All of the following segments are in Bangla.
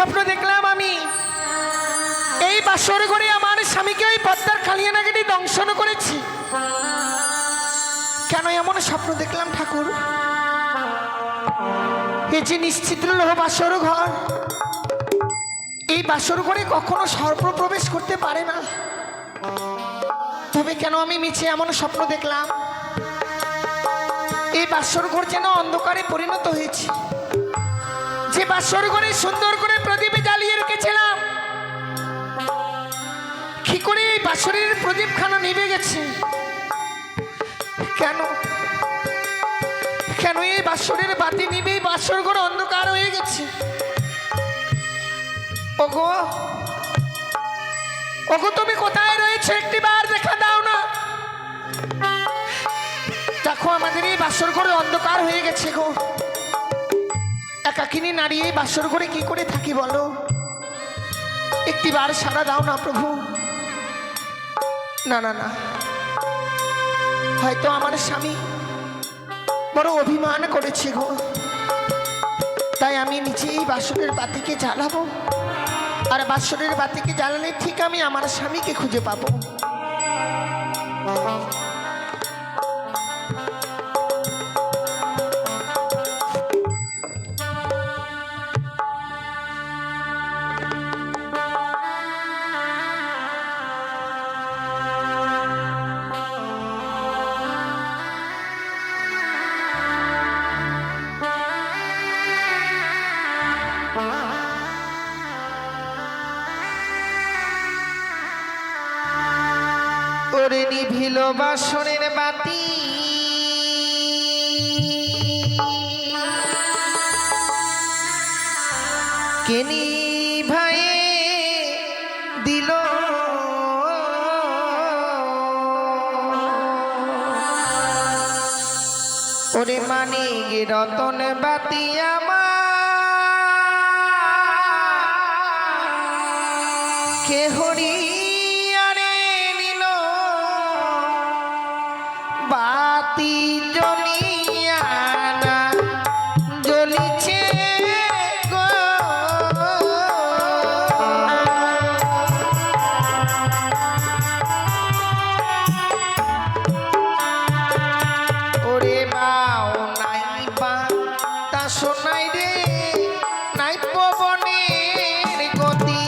স্বপ্ন দেখলাম আমি এই বাসর ঘরে আমার স্বামীকে ওই পদ্মার কালিয়ানাগিনী দংশন করেছি। কেন এমন স্বপ্ন দেখলাম ঠাকুর? এই যে নিশ্চিত লোহ বাসর ঘর, এই বাসর ঘরে কখনো সর্প প্রবেশ করতে পারে না। তবে কেন আমি মিছে এমন স্বপ্ন দেখলাম? এই বাসর ঘর যেন অন্ধকারে পরিণত হয়েছে। যে বাসর ঘরে সুন্দর করে প্রদীপে জ্বালিয়ে রেখেছিলাম, কি করে এই বাসরের প্রদীপখানা নিভে গেছে? কেন কেন এই বাসরের বাতি নিভে বাসর ঘর অন্ধকার হয়ে গেছে? ওগো ওগো, তুমি কোথায় রয়েছে? একটি বার দেখা দাও না। দেখো আমাদের এই বাসর ঘরে অন্ধকার হয়ে গেছে গো। একাকিনী নারী এই বাসর ঘরে কি করে থাকি বলো? একটি বার সাড়া দাও না প্রভু। না না না, হয়তো আমার স্বামী বড় অভিমান করেছে গো, তাই আমি নিজেই বাসরের বাতিকে জ্বালাবো। আর বাসরের বাতিকে জ্বালালে ঠিক আমি আমার স্বামীকে খুঁজে পাবো। ওরে নিভিল বাসনের বাতি, কে নিভায়ে দিল? ওরে মানিক রতন বাতি আমার কে হরি বাতি জ্বলিয়া না জ্বলিছে গো। ওরে বাও নাই বা তা শোনাই রে, নাই পবনের গতি।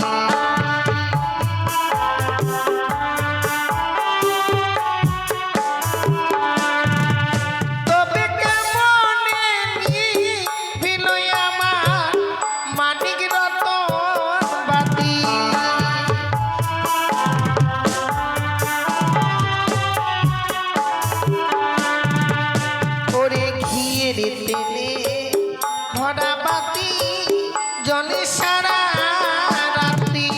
ভরা বাতি জলে সারা রাতি,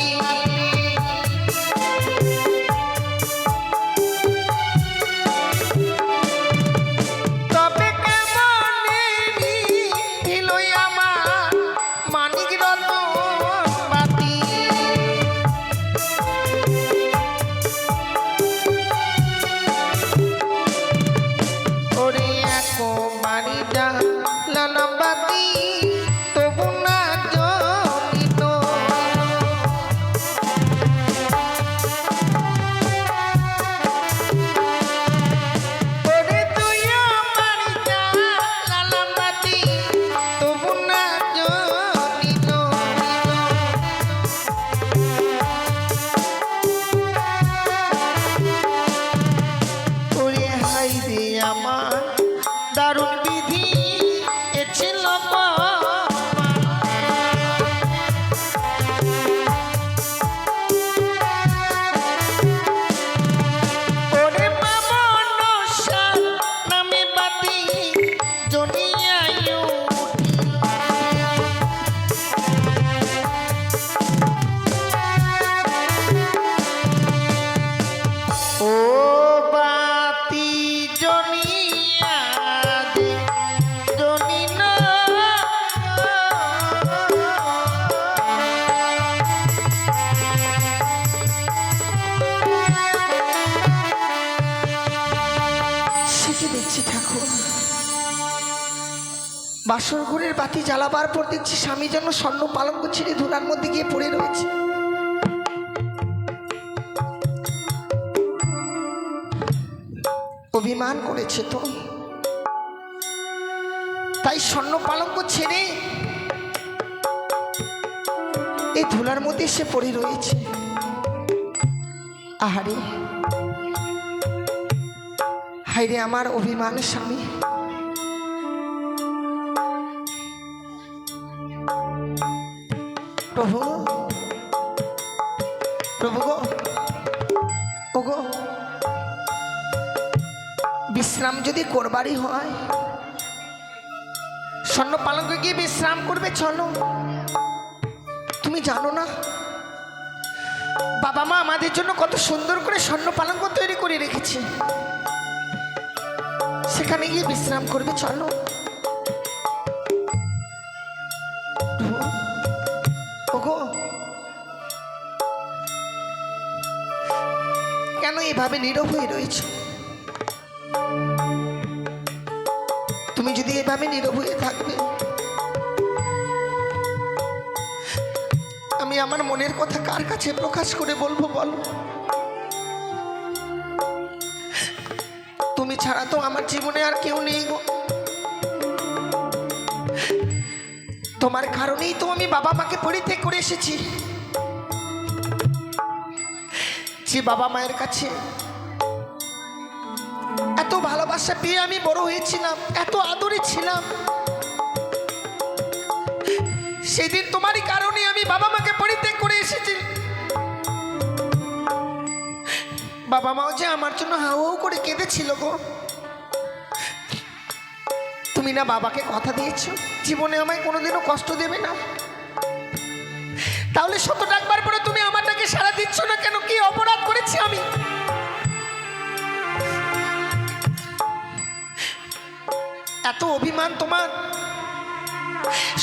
তবে কেমনে দিল আমার মানিক রতন বাতি। ওরে এক বাড়ি যা লালবাতি তবু না জ্বলিত। ওরে তুই আমার যা লালবাতি তবু না জ্বলিত। ওরে হাই রে আমার দারুণ বিধি ছিল। ওরে বাবা নশার নামে বাতি জ্বলিয়াই ও বাতি জ্বলিয়া বাসর ঘরের বাতি জ্বালাবার পর দেখছি স্বামী যেন স্বর্ণ পালঙ্ক ছেড়ে ধুলার মধ্যে গিয়ে পড়ে রয়েছে। অভিমান করেছে তো, তাই স্বর্ণ পালঙ্ক ছেড়ে এই ধুলার মধ্যে সে পড়ে রয়েছে। আহারে, হায়রে আমার অভিমান স্বামী। প্রভু, প্রভু গো, ও গো, বিশ্রাম যদি করবারই হয় স্বর্ণ পালঙ্কে গিয়ে বিশ্রাম করবে, চলো। তুমি জানো না বাবা মা আমাদের জন্য কত সুন্দর করে স্বর্ণ পালঙ্ক তৈরি করে রেখেছে, সেখানে গিয়ে বিশ্রাম করবে, চলো। ওগো, কেন এভাবে নীরব হয়ে রয়েছ? তুমি যদি এভাবে নীরব হয়ে থাকবে, আমি আমার মনের কথা কার কাছে প্রকাশ করে বলবো বলো? তুমি ছাড়া তো আমার জীবনে আর কেউ নেই গো। তোমার কারণেই তো আমি বাবা মাকে পরিত্যাগ করে এসেছি। যে বাবা মায়ের কাছে এত ভালোবাসা পেয়ে আমি বড় হয়েছিলাম, এত আদরে ছিলাম, সেদিন তোমারই কারণে আমি বাবা মাকে পরিত্যাগ করে এসেছি। বাবা মাও যে আমার জন্য হাউ হাউ করে কেঁদেছিল গো। তুমি না বাবাকে কথা দিয়েছো জীবনে আমায় কোনোদিনও কষ্ট দেবে না, তাহলে শত ডাকবার পরে তুমি আমারটাকে সাড়া দিচ্ছ না কেন? কি অপরাধ করেছি আমি? এত অভিমান তোমার,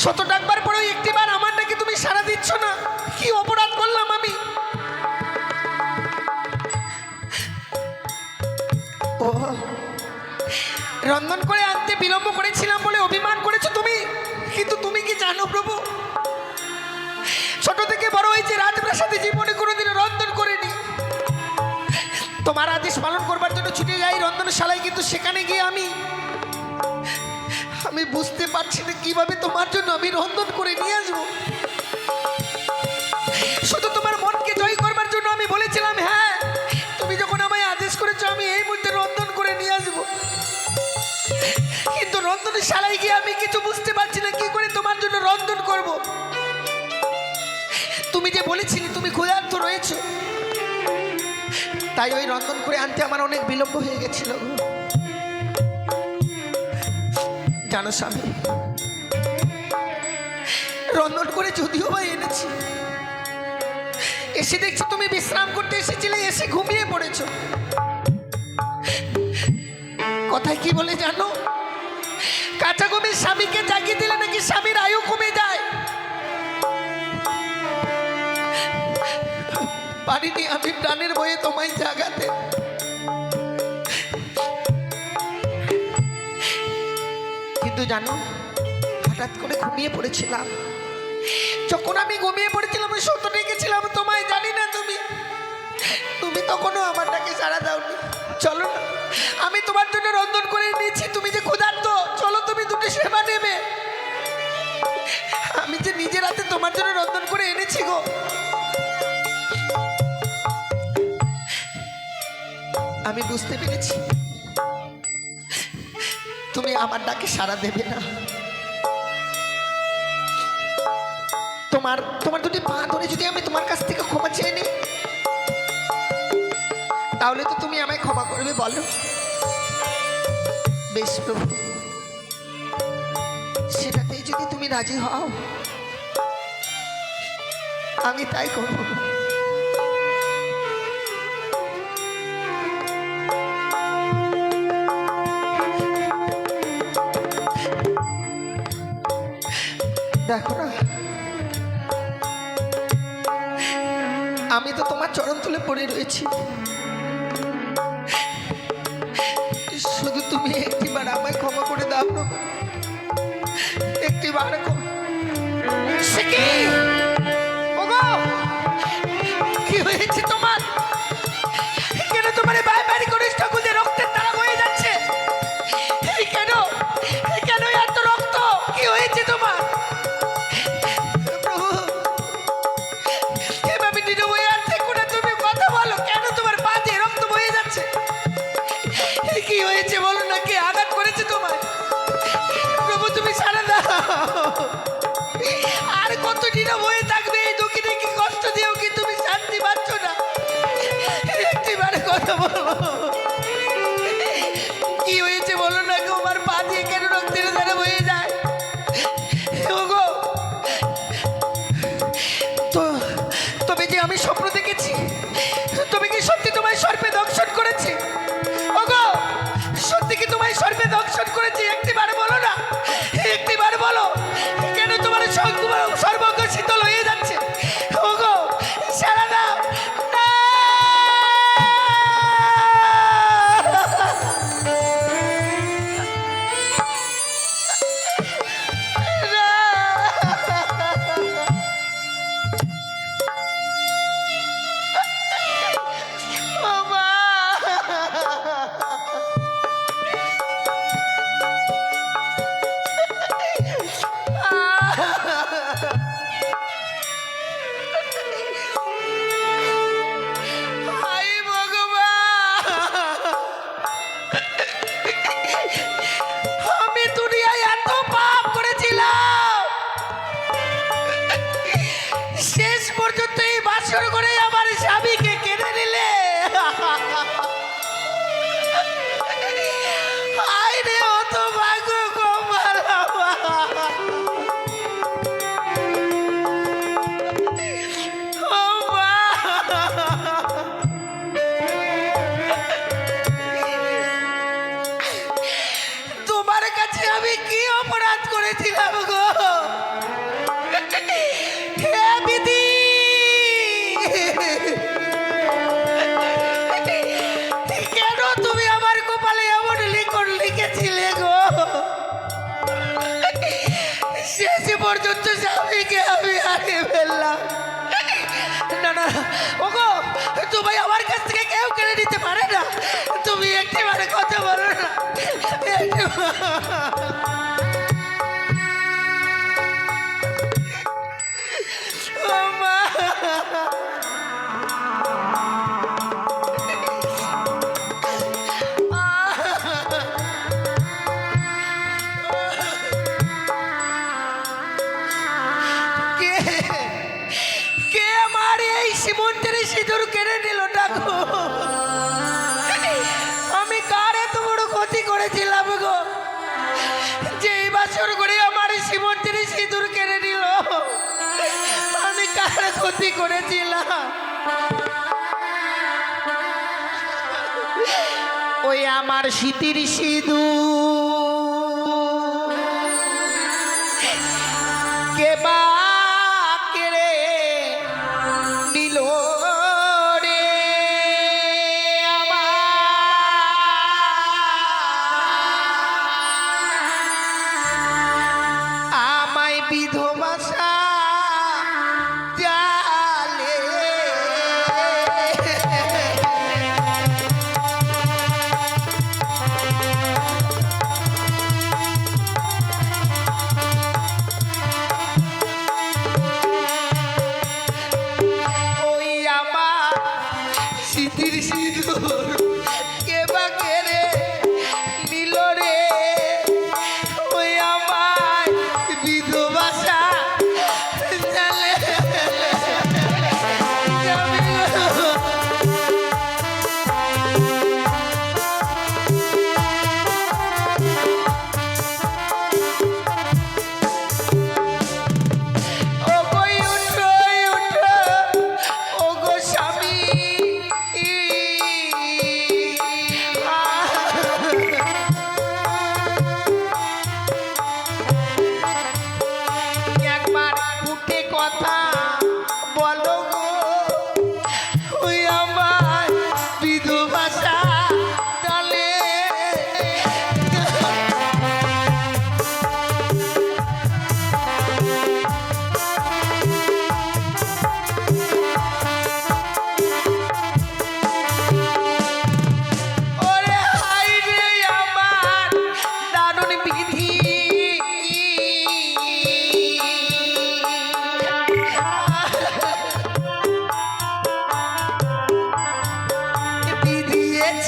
শত ডাকবার পরেও একটিবার আমারটাকে তুমি সাড়া দিচ্ছ না, কি অপরাধ করলাম আমি? ও, রন্ধন করে আনতে বিলম্ব করেছিলাম বলে অভিমান করেছো তুমি। কিন্তু তুমি কি জানো প্রভু, ছোট থেকে বড় হয়েছে রাজপ্রাসাদে, জীবনে কোনোদিন রন্ধন করিনি। তোমার আদেশ পালন করবার জন্য ছুটে যাই রন্ধনশালায়, কিন্তু সেখানে গিয়ে আমি বুঝতে পারছি না কিভাবে তোমার জন্য আমি রন্ধন করে নিয়ে আসবো। শুধু তোমার মনকে জয় করবার জন্য আমি বলেছিলাম, হ্যাঁ তুমি যখন আমায় আদেশ করেছো আমি এই মুহূর্তে রন্ধন করে নিয়ে আসবো। কিন্তু রন্ধনশালায় গিয়ে আমি কিছু বুঝতে পারছি না কি করে তোমার জন্য রন্ধন করব। তুমি যে বলেছিলে তুমি ক্ষুধার্ত রয়েছো, তাই ওই রন্ধন করে আনতে আমার অনেক বিলম্ব হয়ে গেছিল। জানো স্বামী, রন্ধন করে যদিও বা এনেছি, এসে দেখছি তুমি বিশ্রাম করতে এসেছিলে, এসে ঘুমিয়ে পড়েছো। কথায় কি বলে জানো, কাঁচা ঘুমের স্বামীকে জাগিয়ে দিলে নাকি স্বামীর আয়ু কমে যায়। পারিনি আমি প্রাণের বয়ে তোমায় জাগাতে। কিন্তু জানো, হঠাৎ করে ঘুমিয়ে পড়েছিলাম। যখন আমি ঘুমিয়ে পড়েছিলাম সত্য ডেকেছিলাম তোমায়, জানি না তুমি তখনও আমার ডাকে সাড়া দাওনি। চলো না, আমি তোমার জন্য রন্ধন করে নিয়েছি, তুমি যে ক্ষুধার্ত, চলো তুমি দুটো সেবা নেবে। আমি যে নিজের হাতে তোমার জন্য রন্ধন করে এনেছি গো। আমি বুঝতে পেরেছি তুমি আমার ডাকে সাড়া দেবে না। তোমার দুটি পা ধরে যদি আমি তোমার কাছ থেকে ক্ষমা চেয়ে নিই, তাহলে তো তুমি আমায় ক্ষমা করবে, বলো? বেশ প্রভু, সেটাতেই যদি তুমি রাজি হও আমি তাই করব। দেখো না, আমি তো তোমার চরণ তুলে পড়ে রয়েছি, শুধু তুমি একটিবার আমায় ক্ষমা করে দাও প্রভু। বার সে কি? ওগো, কি হয়েছে তোমার? কেন তোমার বাড়ি করে স্টকুলে রক্তের তারা হয়ে যাচ্ছে? কেন কেন এত রক্ত? কি হয়েছে তোমার? প্রভু, এভাবে নীরব হয়ে আর থেকো না, তুমি কথা বলো। কেন তোমার পা দিয়ে রক্ত বয়ে যাচ্ছে? কি হয়েছে বলো না, কে আঘাত করেছে তোমার? প্রভু, তুমি সারা দাও। আর কত নীরব হয়ে থাকবে? এই দক্ষিণে কি কষ্ট দিও, কি তুমি শান্তি পাচ্ছ না? একটিবারে কথা বলো, কি হয়েছে বলো না গো? আমার পা দিয়ে কেন রক্তের ধারা বয়ে যায়? ওগো, তো তবে যে আমি স্বপ্ন দেখেছি, তুমি কি সত্যি তোমায় সর্পে দংশন করেছি? ওগো, সত্যি কি তোমায় সর্পে দংশন করেছি? একটিবার বলো না, একটিবার বলো। কেন তোমার সর্বজ্ঞ শীতল হয়ে যাচ্ছে? ওগো, সারা দাও। আমি কি অপরাধ করেছিলাম গো? হে বিধি, কেন তুমি আমার কপালে এমন লিখন লিখেছিলে গো? শেষ পর্যন্ত স্বামীকে আমি হারিয়ে ফেললাম। না না ওগো, তুমি আমার কাছ থেকে কেউ কেড়ে নিতে পারে না। তুমি একটিবারে কথা বলো না। সীমন্তের সিঁদুর কেড়ে নিল ডাকো। আমি কার এত বড় ক্ষতি করেছিলাম গো, যে এই বাসর করে আমার সীমন্তের সিঁদুর কেড়ে নিল? আমি কার ক্ষতি করেছিলাম? ওই আমার স্মৃতির সিঁদুর কে বা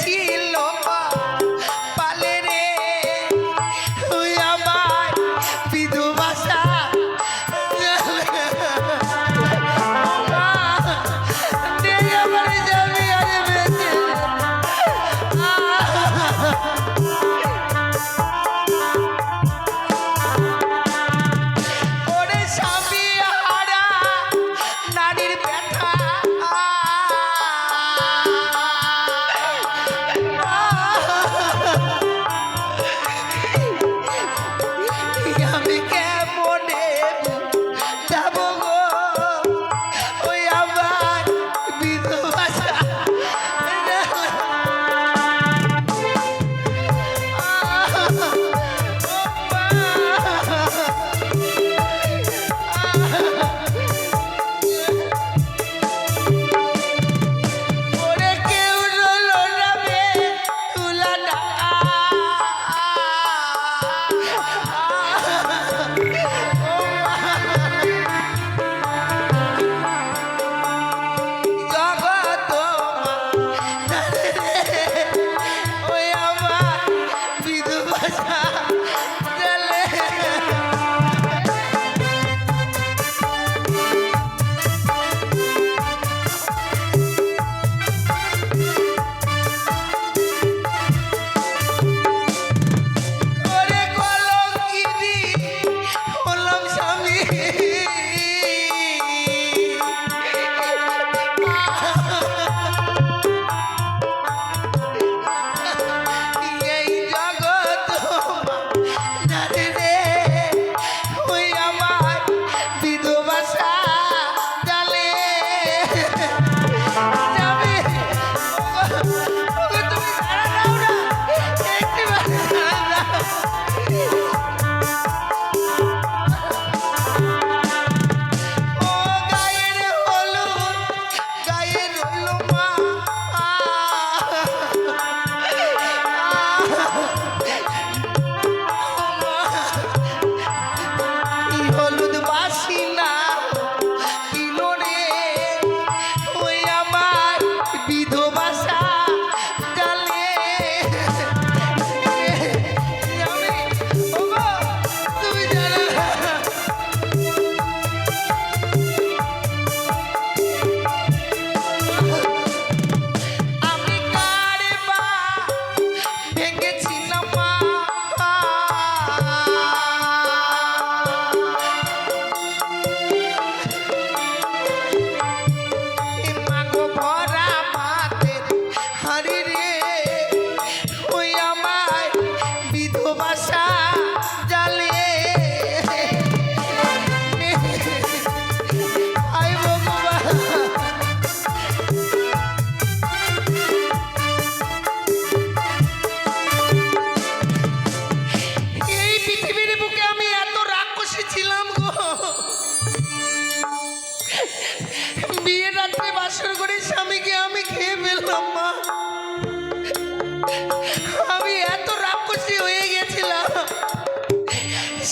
ছিল পালে রে তুই আমার বিধবাসা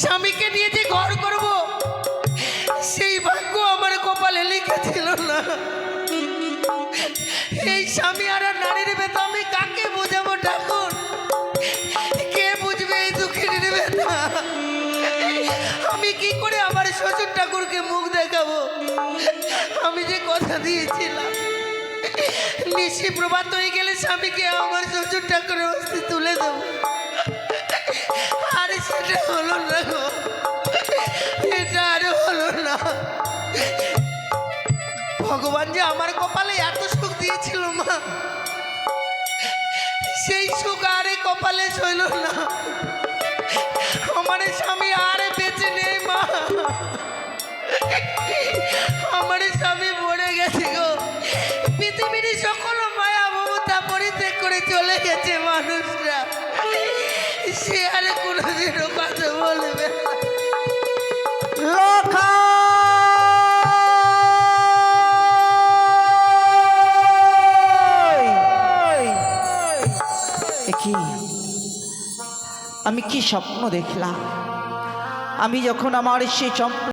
স্বামীকে নিয়ে যে ঘর করব সেই ভাগ্য আমার কপালে লিখেছিল না। এই স্বামী আর নারীর ব্যথা আমি কাকে বোঝাবো ঠাকুর? কে বুঝবে এই দুঃখের ব্যথা? আমি কি করে আমার শ্বশুর ঠাকুরকে মুখ দেখাবো? আমি যে কথা দিয়েছিলাম নিশি প্রভাত হয়ে গেলে স্বামীকে আমার শ্বশুর ঠাকুরের অস্তি তুলে দেবো, আর সেটা হলো না গো, এটা আর হলো না। ভগবান যে আমার কপালে এত সুখ দিয়েছিল মা, সেই সুখ আর কপালে সইল না। আমার স্বামী আর বেঁচে নেই মা, আমার স্বামী মরে গেছে গো। পৃথিবীর সকল মায়া মমতা পরিত্যাগ করে চলে গেছে মানুষরা, সে আর কোনোদিনও কথা বলবে না। আমি কি স্বপ্ন দেখলাম? আমি যখন আমার সে